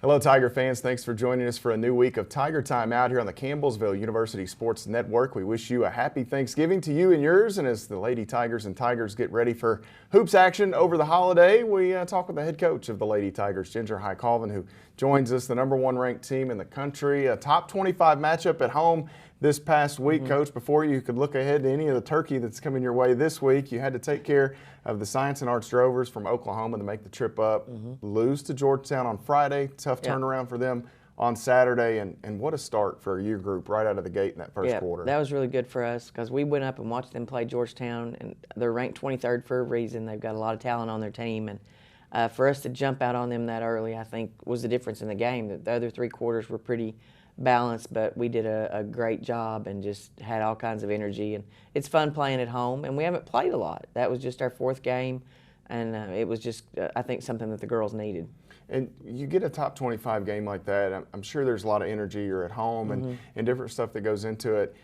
Hello, Tiger fans. Thanks for joining us for a new week of Tiger Timeout here on the Campbellsville University Sports Network. We wish you a happy Thanksgiving to you and yours. And as the Lady Tigers and Tigers get ready for hoops action over the holiday, we talk with the head coach of the Lady Tigers, Ginger High Colvin, who joins us, the #1 ranked team in the country. A top 25 matchup at home this past week. Coach, before you could look ahead to any of the turkey that's coming your way this week, you had to take care of the Science and Arts Drovers from Oklahoma to make the trip up. Lose to Georgetown on Friday. Tough turnaround for them on Saturday. And what a start for your group right out of the gate in that first quarter. That was really good for us because we went up and watched them play Georgetown, and they're ranked 23rd for a reason. They've got a lot of talent on their team. And for us to jump out on them that early, I think, was the difference in the game. The other three quarters were pretty balanced, but we did a great job and just had all kinds of energy. And it's fun playing at home, and we haven't played a lot. That was just our fourth game, and it was just, I think, something that the girls needed. And you get a top 25 game like that, I'm sure there's a lot of energy. You're at home and different stuff that goes into it.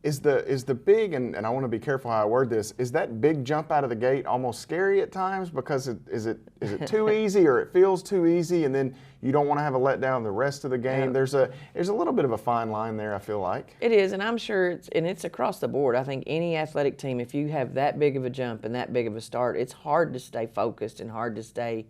Is the big, and I want to be careful how I word this, is that big jump out of the gate almost scary at times because is it too easy, or it feels too easy and then you don't want to have a letdown the rest of the game? There's a little bit of a fine line there, I feel like. It is, and I'm sure it's across the board. I think any athletic team, if you have that big of a jump and that big of a start, it's hard to stay focused and hard to stay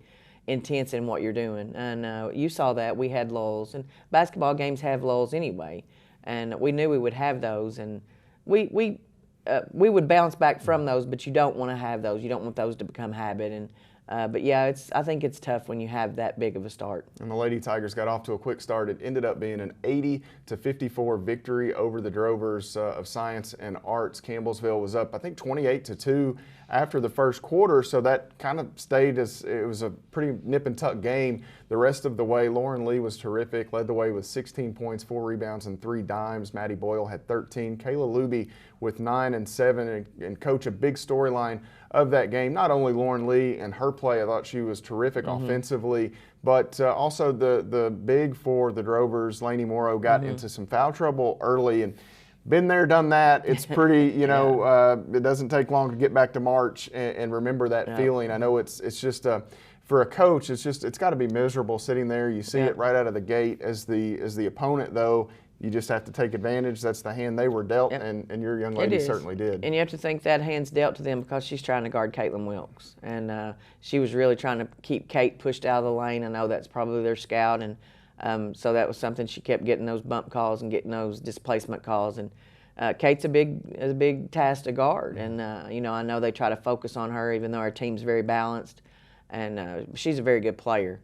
intense in what you're doing. And you saw that. We had lulls, and basketball games have lulls anyway. And we knew we would have those, and we would bounce back from those. But you don't want to have those. You don't want those to become habit. And but yeah, I think it's tough when you have that big of a start. And the Lady Tigers got off to a quick start. It ended up being an 80-54 victory over the Drovers of Science and Arts. Campbellsville was up, I think, 28-2 after the first quarter, so that kind of stayed as it was a pretty nip and tuck game the rest of the way. Lauren Lee was terrific, led the way with 16 points, 4 rebounds, and 3 dimes. Maddie Boyle had 13. Kayla Luby with 9 and 7. And Coach, a big storyline of that game, not only Lauren Lee and her play, I thought she was terrific offensively, but also the big for the Drovers, Lainey Morrow, got into some foul trouble early, and been there, done that. It's pretty, it doesn't take long to get back to March and remember that feeling. I know it's just for a coach, it's got to be miserable sitting there. You see it right out of the gate. As the opponent, though, you just have to take advantage. That's the hand they were dealt, and your young lady certainly did. And you have to think that hand's dealt to them because she's trying to guard Caitlin Wilkes. And she was really trying to keep Kate pushed out of the lane. I know that's probably their scout, and so that was something. She kept getting those bump calls and getting those displacement calls. And Kate's a big task to guard. And, I know they try to focus on her, even though our team's very balanced. And she's a very good player.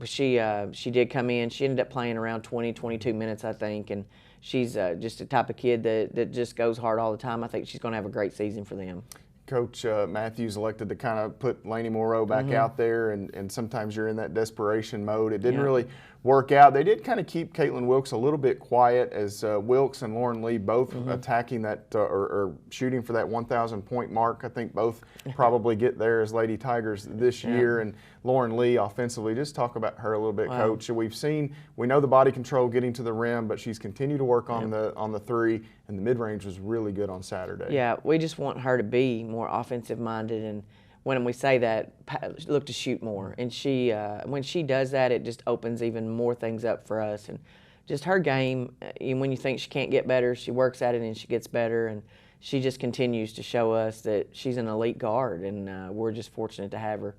She did come in. She ended up playing around 22 minutes, I think, and she's just the type of kid that just goes hard all the time. I think she's going to have a great season for them. Coach Matthews elected to kind of put Lainey Morrow back out there, and sometimes you're in that desperation mode. It didn't really work out. They did kind of keep Caitlin Wilkes a little bit quiet as Wilkes and Lauren Lee both attacking that or shooting for that 1,000-point mark. I think both probably get there as Lady Tigers this year. And Lauren Lee offensively, just talk about her a little bit, Coach. We know the body control getting to the rim, but she's continued to work on the three, and the mid-range was really good on Saturday. Yeah, we just want her to be more offensive-minded, and when we say that, look to shoot more. And she, when she does that, it just opens even more things up for us. And just her game, when you think she can't get better, she works at it and she gets better. And she just continues to show us that she's an elite guard, and we're just fortunate to have her.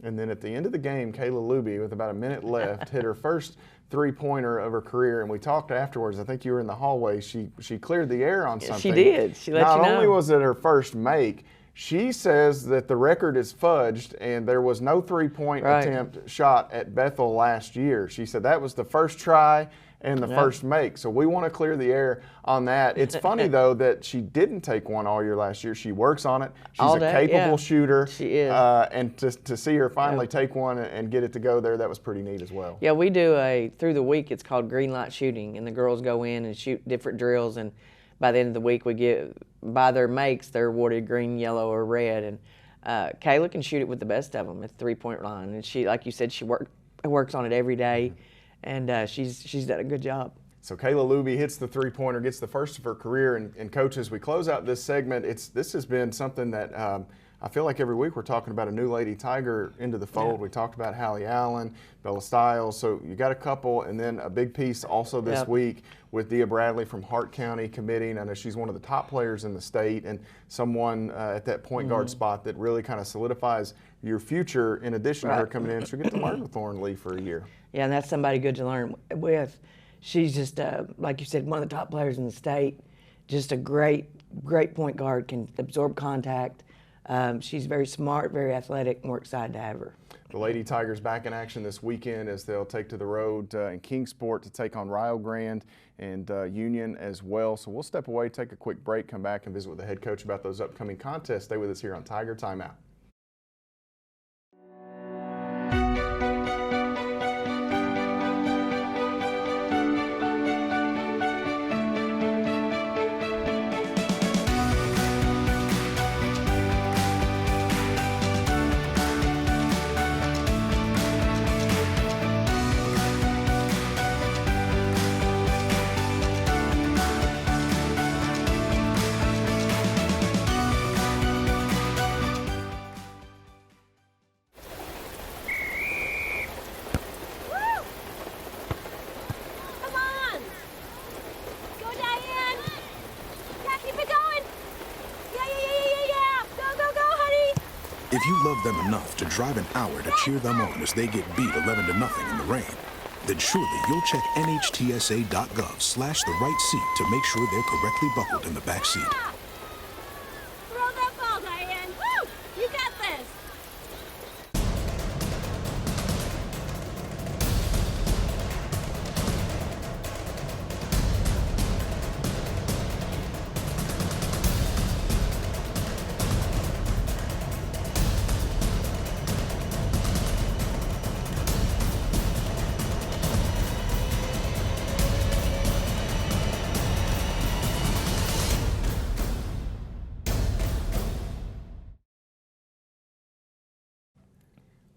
And then at the end of the game, Kayla Luby, with about a minute left, hit her first three-pointer of her career. And we talked afterwards. I think you were in the hallway. She cleared the air on something. She did. She let you know. Not only was it her first make, she says that the record is fudged and there was no three-point attempt shot at Bethel last year. She said that was the first try and the first make. So we want to clear the air on that. It's funny, though, that she didn't take one all year last year. She works on it. She's a capable shooter. She is. And to see her finally take one and get it to go there, that was pretty neat as well. Yeah, we do through the week, it's called green light shooting, and the girls go in and shoot different drills, and by the end of the week, by their makes, they're awarded green, yellow, or red. And Kayla can shoot it with the best of them at the three-point line. And she, like you said, she works on it every day, and she's done a good job. So Kayla Luby hits the three-pointer, gets the first of her career. And Coach, as we close out this segment, this has been something that I feel like every week we're talking about a new Lady Tiger into the fold. We talked about Hallie Allen, Bella Stiles, so you got a couple, and then a big piece also this week with Dia Bradley from Hart County committing. I know she's one of the top players in the state, and someone at that point guard spot that really kind of solidifies your future in addition to her coming in. So you get to learn with Lauren Lee for a year. Yeah, and that's somebody good to learn with. She's just, like you said, one of the top players in the state. Just a great point guard, can absorb contact. She's very smart, very athletic, and we're excited to have her. The Lady Tigers back in action this weekend as they'll take to the road in Kingsport to take on Rio Grande and Union as well. So we'll step away, take a quick break, come back and visit with the head coach about those upcoming contests. Stay with us here on Tiger Timeout. If you love them enough to drive an hour to cheer them on as they get beat 11-0 in the rain, then surely you'll check NHTSA.gov/the right seat to make sure they're correctly buckled in the back seat. Throw that ball, Diane. Woo! You got this.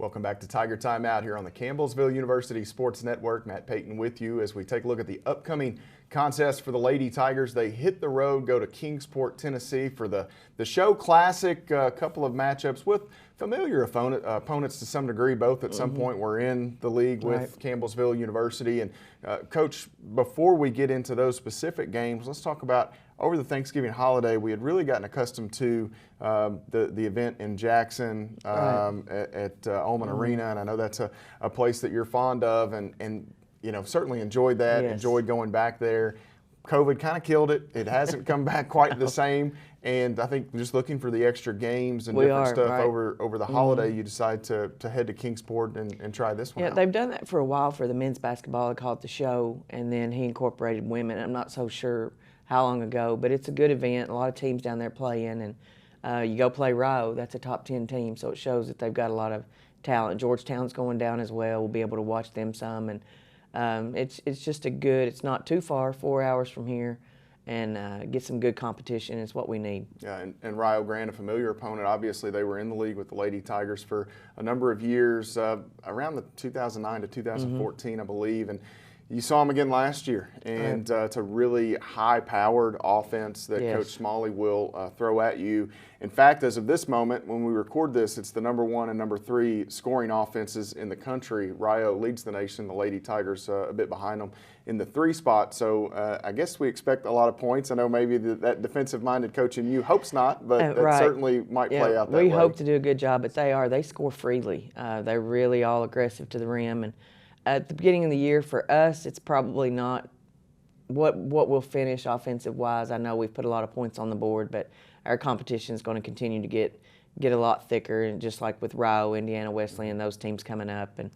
Welcome back to Tiger Timeout here on the Campbellsville University Sports Network. Matt Payton with you as we take a look at the upcoming contest for the Lady Tigers. They hit the road, go to Kingsport, Tennessee for the Show Classic. A couple of matchups with familiar opponents to some degree. Both at some point were in the league with Campbellsville University. And Coach, before we get into those specific games, let's talk about over the Thanksgiving holiday. We had really gotten accustomed to the event in Jackson at Ullman Arena, and I know that's a place that you're fond of, and you know, certainly enjoyed that, enjoyed going back there. COVID kind of killed it. It hasn't come back quite the same, and I think just looking for the extra games and different stuff over the holiday, you decide to head to Kingsport and try this one out. They've done that for a while for the men's basketball. They call it the Show, and then he incorporated women. I'm not so sure how long ago, but it's a good event. A lot of teams down there playing, and you go play Rio. That's a top 10 team, so it shows that they've got a lot of talent. Georgetown's going down as well. We'll be able to watch them some, and it's just a good. It's not too far, 4 hours from here, and get some good competition. It's what we need. Yeah, and Rio Grande, a familiar opponent. Obviously, they were in the league with the Lady Tigers for a number of years, around the 2009 to 2014, I believe, and you saw them again last year, and it's a really high-powered offense that Coach Smalley will throw at you. In fact, as of this moment, when we record this, it's the #1 and #3 scoring offenses in the country. Rio leads the nation. The Lady Tigers a bit behind them in the 3 spot. So I guess we expect a lot of points. I know maybe that defensive-minded coach in you hopes not, but that certainly might play out that way. We hope to do a good job, but they score freely. They're really all aggressive to the rim, and at the beginning of the year, for us, it's probably not what we'll finish offensive-wise. I know we've put a lot of points on the board, but our competition is going to continue to get a lot thicker, and just like with Rio, Indiana Wesleyan, those teams coming up. And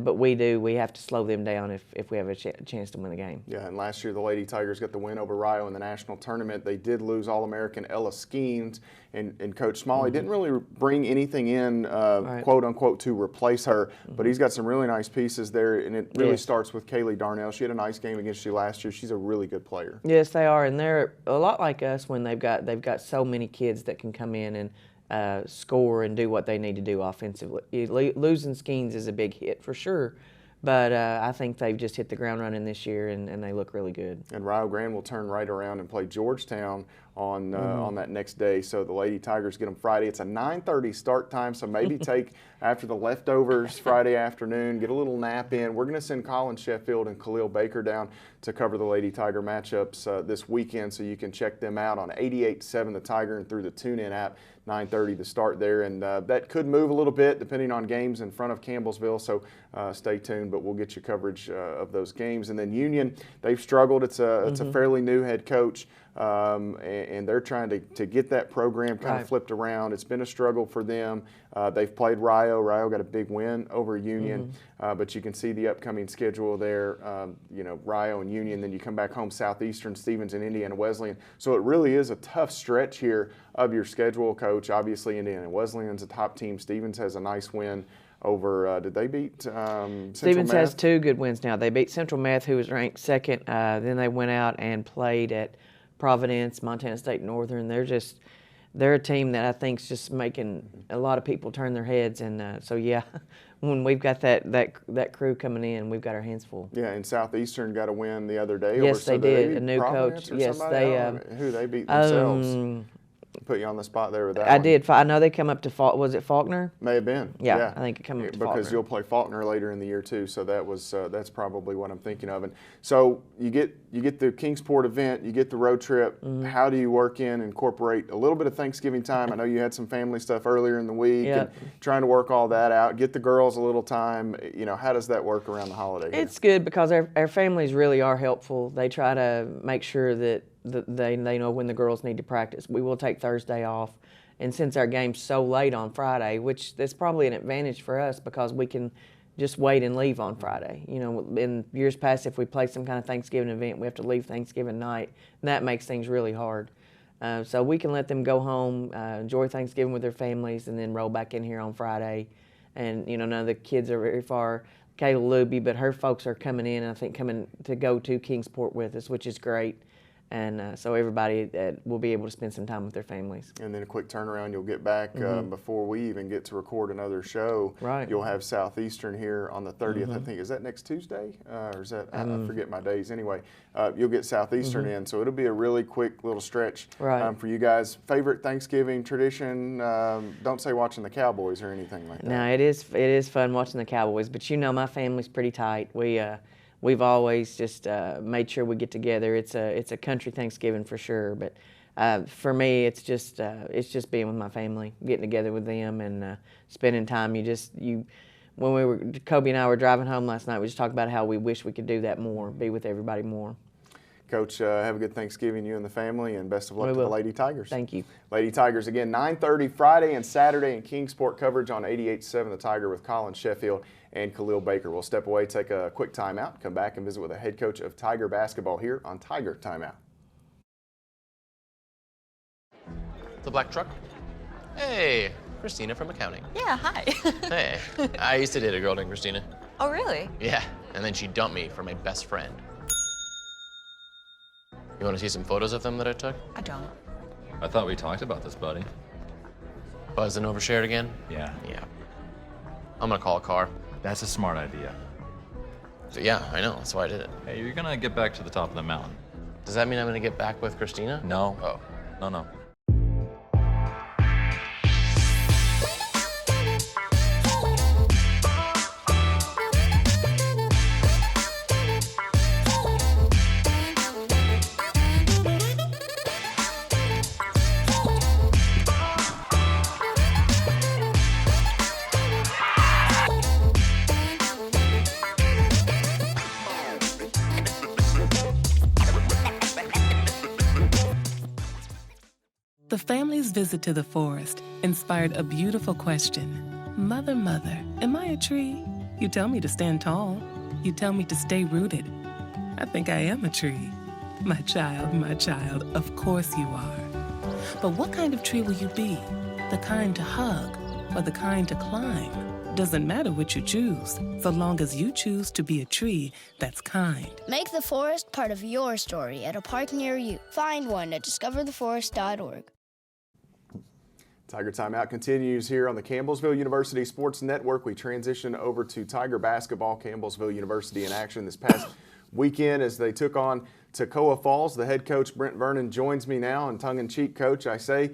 but we have to slow them down if we have a chance to win the game. Yeah, and last year the Lady Tigers got the win over Rio in the national tournament. They did lose All-American Ella Skeens, and Coach Smalley didn't really bring anything in, quote unquote, to replace her. But he's got some really nice pieces there, and it really starts with Kaylee Darnell. She had a nice game against you last year. She's a really good player. Yes, they are, and they're a lot like us when they've got so many kids that can come in and score and do what they need to do offensively. Losing Skeens is a big hit for sure, but I think they've just hit the ground running this year, and they look really good. And Rio Grande will turn right around and play Georgetown on that next day. So the Lady Tigers get them Friday. It's a 9:30 start time, so maybe take after the leftovers Friday afternoon, get a little nap in. We're going to send Colin Sheffield and Khalil Baker down to cover the Lady Tiger matchups this weekend, so you can check them out on 88.7 The Tiger and through the TuneIn app. 9:30 to start there, and that could move a little bit depending on games in front of Campbellsville, so stay tuned, but we'll get you coverage of those games. And then Union, they've struggled. It's a fairly new head coach, and they're trying to get that program kind of flipped around. It's been a struggle for them. They've played Rio. Rio got a big win over Union, but you can see the upcoming schedule there, Rio and Union, then you come back home, Southeastern, Stevens, and Indiana Wesleyan. So it really is a tough stretch here of your schedule, Coach. Obviously, Indiana Wesleyan's a top team. Stevens has a nice win over, did they beat Central Stevens Math? has 2 good wins now. They beat Central Math, who was ranked 2nd. Then they went out and played at Providence, Montana State Northern. They're a team that I think is just making a lot of people turn their heads. And so, yeah, when we've got that crew coming in, we've got our hands full. Yeah, and Southeastern got a win the other day. Yes, they did. A new Providence coach. Yes, they. Who they beat themselves? Put you on the spot there with that. I did. I know they come up to was it Faulkner? May have been. Yeah, I think it came up to Faulkner. Because you'll play Faulkner later in the year too, so that's probably what I'm thinking of. And so you get the Kingsport event, you get the road trip. How do you incorporate a little bit of Thanksgiving time? I know you had some family stuff earlier in the week, and trying to work all that out. Get the girls a little time. How does that work around the holiday? It's good because our families really are helpful. They try to make sure that they know when the girls need to practice. We will take Thursday off, and since our game's so late on Friday, which is probably an advantage for us because we can just wait and leave on Friday. In years past, if we play some kind of Thanksgiving event, we have to leave Thanksgiving night, and that makes things really hard. So we can let them go home, enjoy Thanksgiving with their families, and then roll back in here on Friday. And none of the kids are very far. Kayla Luby, but her folks are coming in, and I think coming to go to Kingsport with us, which is great. And so everybody will be able to spend some time with their families. And then a quick turnaround, you'll get back before we even get to record another show. Right. You'll have Southeastern here on the 30th, I think. Is that next Tuesday? Or is that, I forget my days. Anyway, you'll get Southeastern in, so it'll be a really quick little stretch for you guys. Favorite Thanksgiving tradition? Don't say watching the Cowboys or anything like that. No, it is fun watching the Cowboys, but my family's pretty tight. We've always just made sure we get together. It's a country Thanksgiving for sure, but for me, it's just being with my family, getting together with them, and spending time. When Kobe and I were driving home last night, we just talked about how we wish we could do that more, be with everybody more. Coach, have a good Thanksgiving, you and the family, and best of luck to the Lady Tigers. Thank you. Lady Tigers, again, 9:30 Friday and Saturday in Kingsport. Coverage on 88.7 The Tiger with Colin Sheffield and Khalil Baker. We'll step away, take a quick timeout, come back and visit with the head coach of Tiger basketball here on Tiger Timeout. The black truck? Hey, Christina from accounting. Yeah, hi. Hey, I used to date a girl named Christina. Oh, really? Yeah, and then she dumped me for my best friend. You want to see some photos of them that I took? I don't. I thought we talked about this, buddy. Buzzed and overshared again? Yeah. Yeah. I'm gonna call a car. That's a smart idea. So, yeah, I know, that's why I did it. Hey, you're gonna get back to the top of the mountain. Does that mean I'm gonna get back with Christina? No. Oh. No. The family's visit to the forest inspired a beautiful question. Mother, mother, am I a tree? You tell me to stand tall. You tell me to stay rooted. I think I am a tree. My child, of course you are. But what kind of tree will you be? The kind to hug or the kind to climb? Doesn't matter what you choose, so long as you choose to be a tree that's kind. Make the forest part of your story at a park near you. Find one at discovertheforest.org. Tiger Timeout continues here on the Campbellsville University Sports Network. We transition over to Tiger basketball. Campbellsville University in action this past weekend as they took on Toccoa Falls. The head coach, Brent Vernon, joins me now, and tongue-in-cheek, Coach, I say,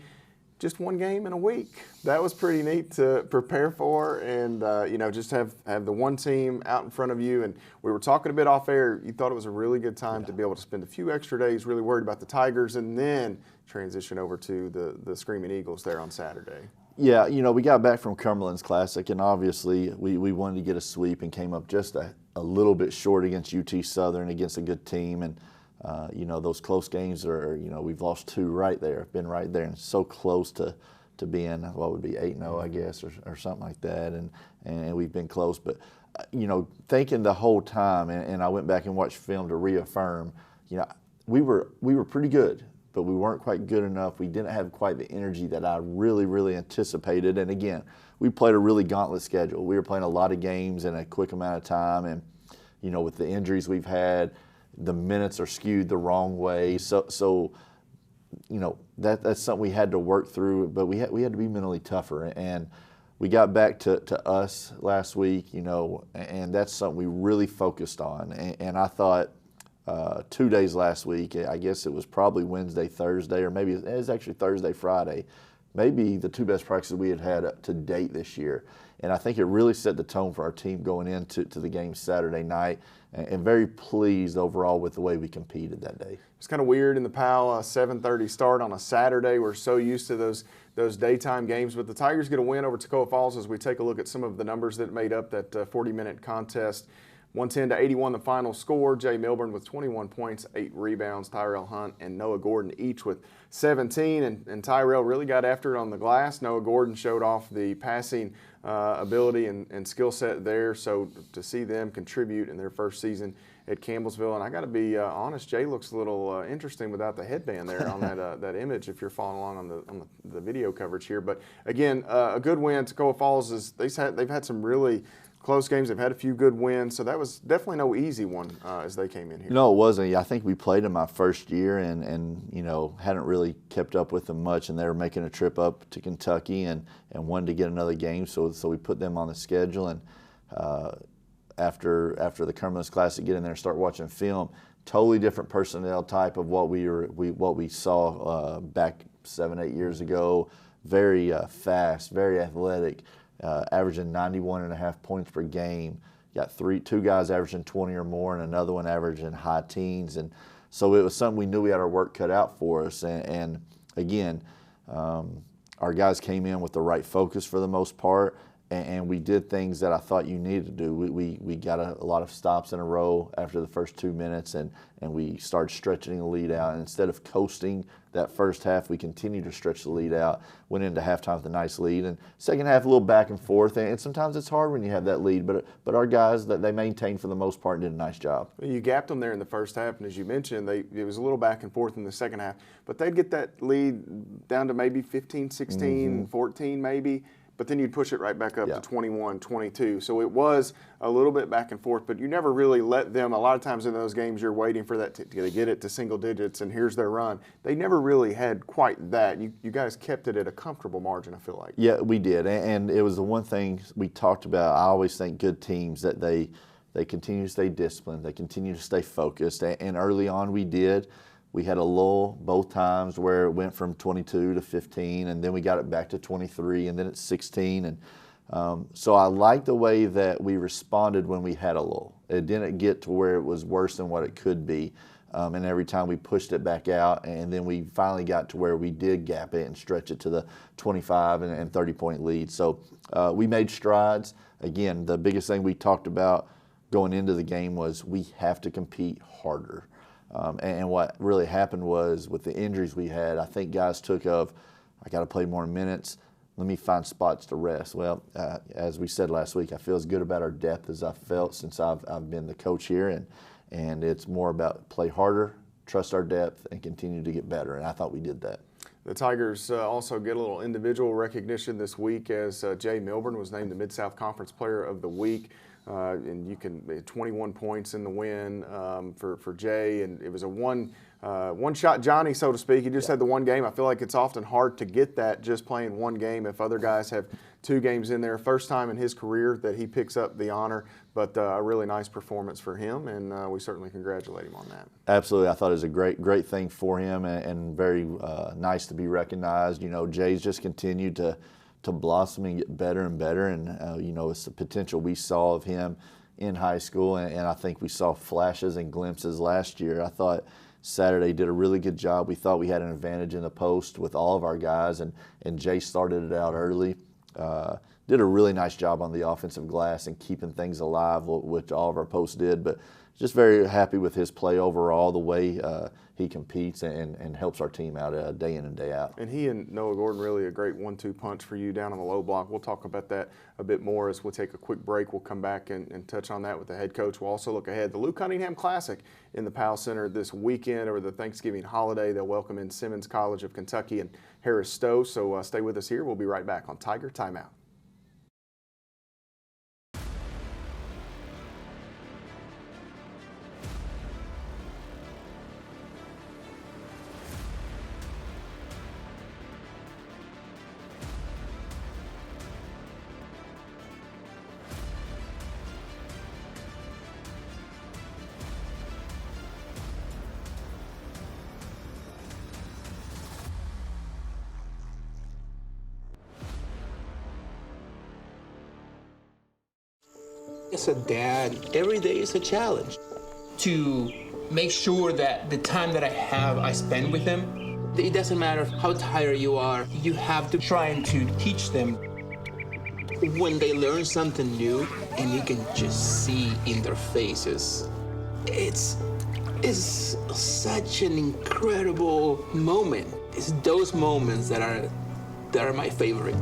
just one game in a week. That was pretty neat to prepare for, and just have the one team out in front of you. And we were talking a bit off air. You thought it was a really good time to be able to spend a few extra days really worried about the Tigers, and then transition over to the Screaming Eagles there on Saturday. Yeah, we got back from Cumberland's Classic, and obviously we wanted to get a sweep and came up just a little bit short against UT Southern, against a good team. And those close games are, we've lost 2 right there, been right there, and so close to being, what would be 8-0, I guess, or something like that, and we've been close. But, thinking the whole time, and I went back and watched film to reaffirm, we were pretty good, but we weren't quite good enough. We didn't have quite the energy that I really, really anticipated. And again, we played a really gauntlet schedule. We were playing a lot of games in a quick amount of time, and, with the injuries we've had, the minutes are skewed the wrong way. So that's something we had to work through, but we had to be mentally tougher. And we got back to us last week, and that's something we really focused on. And I thought 2 days last week, I guess it was probably Wednesday, Thursday, or maybe it was actually Thursday, Friday, maybe the 2 best practices we had to date this year. And I think it really set the tone for our team going into the game Saturday night, and very pleased overall with the way we competed that day. It's kind of weird in the PAL 7:30 start on a Saturday. We're so used to those daytime games, but the Tigers get a win over Toccoa Falls as we take a look at some of the numbers that made up that 40-minute contest. 110-81 the final score. Jay Milburn with 21 points, 8 rebounds. Tyrell Hunt and Noah Gordon each with 17. And Tyrell really got after it on the glass. Noah Gordon showed off the passing ability and skill set there. So to see them contribute in their first season at Campbellsville. And I got to be honest, Jay looks a little interesting without the headband there on that image if you're following along on the video coverage here. But again, a good win. Toccoa Falls, they've had some really close games. They've had a few good wins, so that was definitely no easy one as they came in here. No, it wasn't. I think we played them my first year and hadn't really kept up with them much, and they were making a trip up to Kentucky and wanted to get another game, so we put them on the schedule. And after the Cumberland's Classic, get in there and start watching film, totally different personnel type of what we saw back 7-8 years ago. Very fast, very athletic. Averaging 91.5 points per game. Got 2 guys averaging 20 or more, and another one averaging high teens. And so it was something we knew we had our work cut out for us. And again, our guys came in with the right focus for the most part, and we did things that I thought you needed to do. We got a lot of stops in a row after the first 2 minutes, and we started stretching the lead out. And instead of coasting that first half, we continued to stretch the lead out, went into halftime with a nice lead. And second half, a little back and forth. And sometimes it's hard when you have that lead, but our guys, they maintained for the most part and did a nice job. You gapped them there in the first half, and as you mentioned, it was a little back and forth in the second half. But they'd get that lead down to maybe 15, 16, 14 maybe. But then you'd push it right back up to 21, 22. So it was a little bit back and forth, but you never really let them. A lot of times in those games, you're waiting for that to get it to single digits, and here's their run. They never really had quite that. You guys kept it at a comfortable margin, I feel like. Yeah, we did, and it was the one thing we talked about. I always think good teams that they continue to stay disciplined, they continue to stay focused, and early on we did. We had a lull both times where it went from 22 to 15, and then we got it back to 23, and then it's 16. And so I like the way that we responded when we had a lull. It didn't get to where it was worse than what it could be. And every time we pushed it back out, and then we finally got to where we did gap it and stretch it to the 25 and 30-point lead. So we made strides. Again, the biggest thing we talked about going into the game was we have to compete harder. And what really happened was with the injuries we had, I think guys took I got to play more minutes. Let me find spots to rest. Well, as we said last week, I feel as good about our depth as I've felt since I've been the coach here. And it's more about play harder, trust our depth, and continue to get better. And I thought we did that. The Tigers also get a little individual recognition this week as Jay Milburn was named the Mid-South Conference Player of the Week. And you can 21 points in the win for Jay, and it was a one-shot Johnny, so to speak. He just had the one game. I feel like it's often hard to get that just playing one game if other guys have 2 games in there. First time in his career that he picks up the honor, but a really nice performance for him, and we certainly congratulate him on that. Absolutely. I thought it was a great thing for him, and very nice to be recognized. You know, Jay's just continued to blossom and get better and better, and you know, it's the potential we saw of him in high school, and I think we saw flashes and glimpses last year. I thought Saturday did a really good job. We thought we had an advantage in the post with all of our guys, and Jay started it out early. Did a really nice job on the offensive glass and keeping things alive, which all of our posts did. But just very happy with his play overall, the way he competes and helps our team out day in and day out. And he and Noah Gordon really a great 1-2 punch for you down on the low block. We'll talk about that a bit more as we'll take a quick break. We'll come back and touch on that with the head coach. We'll also look ahead. The Lou Cunningham Classic in the Powell Center this weekend over the Thanksgiving holiday. They'll welcome in Simmons College of Kentucky and Harris Stowe. So stay with us here. We'll be right back on Tiger Timeout. As a dad, every day is a challenge. To make sure that the time that I have, I spend with them. It doesn't matter how tired you are, you have to try and to teach them. When they learn something new, and you can just see in their faces, it's such an incredible moment. It's those moments that are my favorite.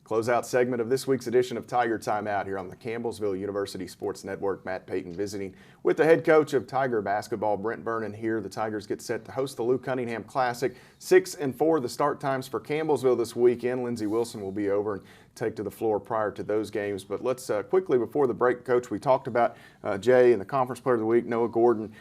Closeout segment of this week's edition of Tiger Timeout here on the Campbellsville University Sports Network. Matt Payton visiting with the head coach of Tiger basketball, Brent Vernon, here. The Tigers get set to host the Lou Cunningham Classic. 6 and 4 the start times for Campbellsville this weekend. Lindsey Wilson will be over and take to the floor prior to those games. But let's quickly, before the break, Coach, we talked about Jay and the Conference Player of the Week, Noah Gordon.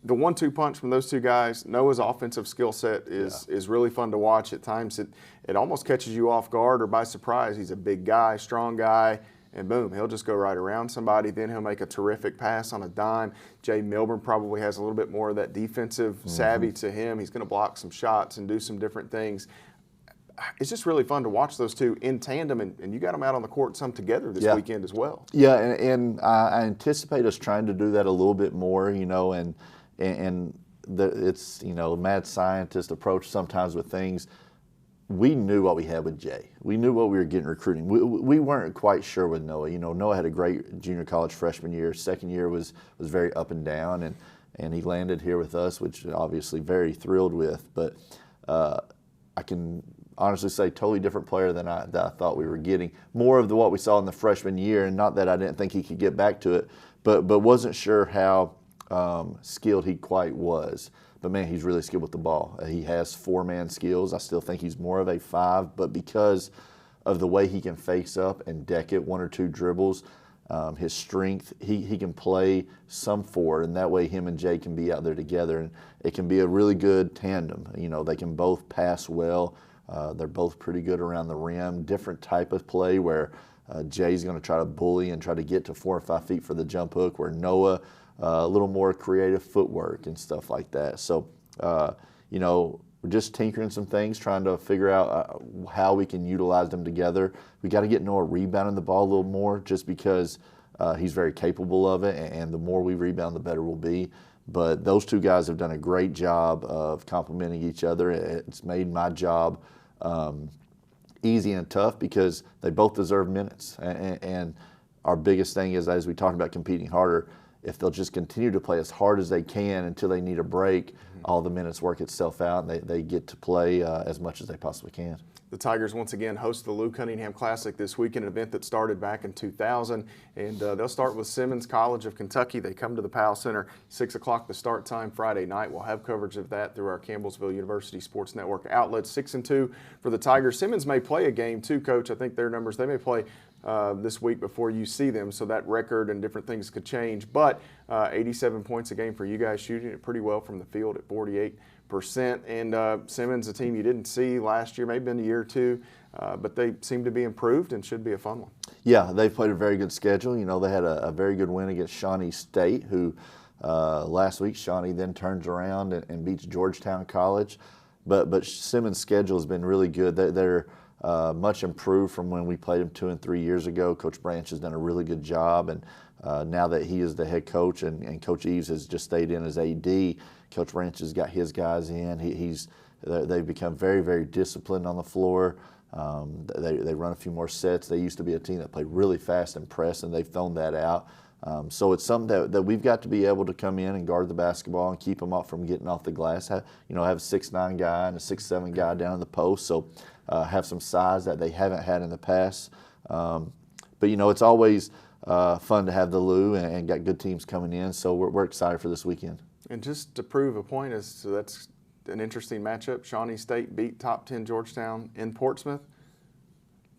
The 1-2 punch from those 2 guys, Noah's offensive skill set is really fun to watch. At times it almost catches you off guard or by surprise. He's a big guy, strong guy, and boom, he'll just go right around somebody. Then he'll make a terrific pass on a dime. Jay Milburn probably has a little bit more of that defensive savvy to him. He's going to block some shots and do some different things. It's just really fun to watch those 2 in tandem, and you got them out on the court some together this weekend as well. Yeah, and I anticipate us trying to do that a little bit more, you know, and it's, you know, mad scientist approach sometimes with things. We knew what we had with Jay. We knew what we were getting recruiting. We weren't quite sure with Noah. You know, Noah had a great junior college freshman year. Second year was very up and down, and he landed here with us, which obviously very thrilled with. But I can honestly say totally different player than I thought we were getting. More of what we saw in the freshman year, and not that I didn't think he could get back to it, but wasn't sure how skilled he quite was. But man, he's really skilled with the ball. He has 4-man skills. I still think he's more of a 5, but because of the way he can face up and deck it 1 or 2 dribbles, his strength, he can play some 4, and that way him and Jay can be out there together, and it can be a really good tandem. You know, they can both pass well. They're both pretty good around the rim. Different type of play where Jay's going to try to bully and try to get to 4 or 5 feet for the jump hook, where Noah a little more creative footwork and stuff like that. So, you know, we're just tinkering some things, trying to figure out how we can utilize them together. We got to get Noah rebounding the ball a little more, just because he's very capable of it, and the more we rebound, the better we'll be. But those 2 guys have done a great job of complementing each other. It's made my job easy and tough, because they both deserve minutes. And our biggest thing is, as we talked about competing harder, if they'll just continue to play as hard as they can until they need a break, all the minutes work itself out, and they get to play as much as they possibly can. The Tigers once again host the Lou Cunningham Classic this weekend, an event that started back in 2000, and they'll start with Simmons College of Kentucky. They come to the Powell Center, 6 o'clock the start time Friday night. We'll have coverage of that through our Campbellsville University Sports Network outlets. 6-2 for the Tigers. Simmons may play a game too, Coach. I think their numbers, they may play this week before you see them, so that record and different things could change. But 87 points a game for you guys, shooting it pretty well from the field at 48%. And Simmons, a team you didn't see last year, maybe in a year or two, but they seem to be improved and should be a fun one. Yeah, they've played a very good schedule. You know, they had a very good win against Shawnee State, who last week Shawnee then turns around and beats Georgetown College. But Simmons' schedule has been really good. They're much improved from when we played them 2 and 3 years ago. Coach Branch has done a really good job, and now that he is the head coach and Coach Eves has just stayed in as AD, Coach Branch has got his guys in. They've become very, very disciplined on the floor. They run a few more sets. They used to be a team that played really fast and press, and they've thrown that out. So it's something that we've got to be able to come in and guard the basketball and keep them up from getting off the glass. Have a 6'9" guy and a 6'7" guy down in the post. So have some size that they haven't had in the past. But it's always fun to have the Lou and got good teams coming in. So we're excited for this weekend. And just to prove a point, that's an interesting matchup. Shawnee State beat top 10 Georgetown in Portsmouth.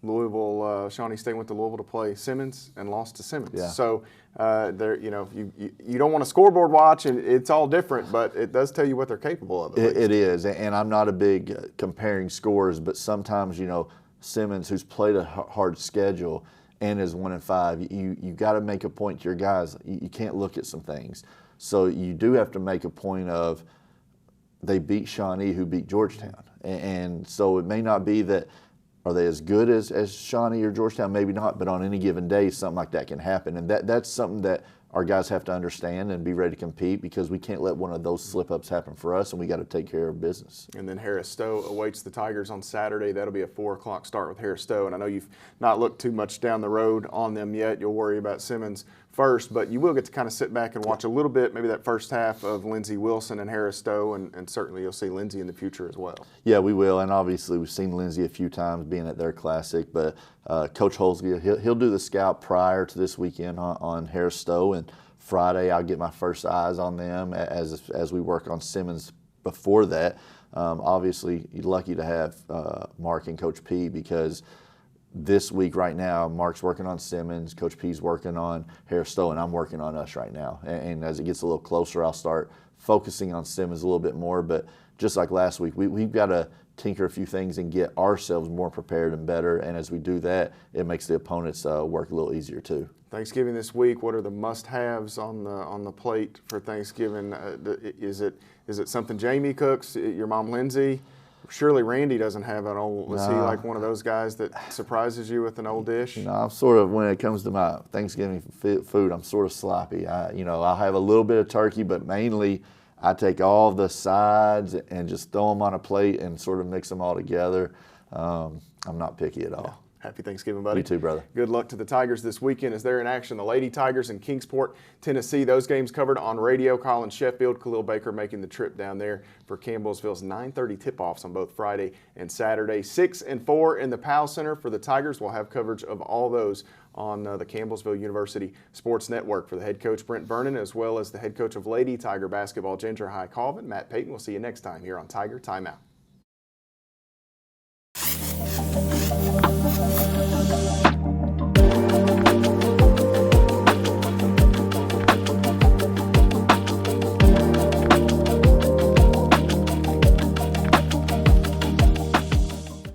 Shawnee State went to Louisville to play Simmons and lost to Simmons. Yeah. So you don't want to scoreboard watch, and it's all different, but it does tell you what they're capable of. It is, and I'm not a big comparing scores, but sometimes Simmons, who's played a hard schedule and is 1-5, you got to make a point to your guys. You can't look at some things, so you do have to make a point of they beat Shawnee, who beat Georgetown, and so it may not be that. Are they as good as Shawnee or Georgetown? Maybe not, but on any given day, something like that can happen. And that's something that our guys have to understand and be ready to compete, because we can't let one of those slip-ups happen for us, and we got to take care of business. And then Harris Stowe awaits the Tigers on Saturday. That'll be a 4 o'clock start with Harris Stowe. And I know you've not looked too much down the road on them yet. You'll worry about Simmons first, but you will get to kind of sit back and watch a little bit, maybe that first half of Lindsey Wilson and Harris Stowe, and certainly you'll see Lindsey in the future as well. Yeah, we will, and obviously we've seen Lindsey a few times being at their classic, but Coach Holsby, he'll do the scout prior to this weekend on Harris Stowe, and Friday I'll get my first eyes on them as we work on Simmons before that. Obviously, you're lucky to have Mark and Coach P, because this week right now, Mark's working on Simmons, Coach P's working on Harris Stowe, and I'm working on us right now. And as it gets a little closer, I'll start focusing on Simmons a little bit more. But just like last week, we've got to tinker a few things and get ourselves more prepared and better. And as we do that, it makes the opponents work a little easier too. Thanksgiving this week, what are the must-haves on the plate for Thanksgiving? Is it something Jamie cooks? Your mom Lindsay? Surely Randy doesn't have an old. Is he like one of those guys that surprises you with an old dish? No, I'm sort of, when it comes to my Thanksgiving food, I'm sort of sloppy. I'll have a little bit of turkey, but mainly I take all the sides and just throw them on a plate and sort of mix them all together. I'm not picky at all. Yeah. Happy Thanksgiving, buddy. You too, brother. Good luck to the Tigers this weekend as they're in action. The Lady Tigers in Kingsport, Tennessee. Those games covered on radio. Colin Sheffield, Khalil Baker making the trip down there for Campbellsville's 9:30 tip-offs on both Friday and Saturday. 6 and 4 in the Powell Center for the Tigers. We'll have coverage of all those on the Campbellsville University Sports Network. For the head coach, Brent Vernon, as well as the head coach of Lady Tiger basketball, Ginger High Colvin, Matt Payton. We'll see you next time here on Tiger Timeout.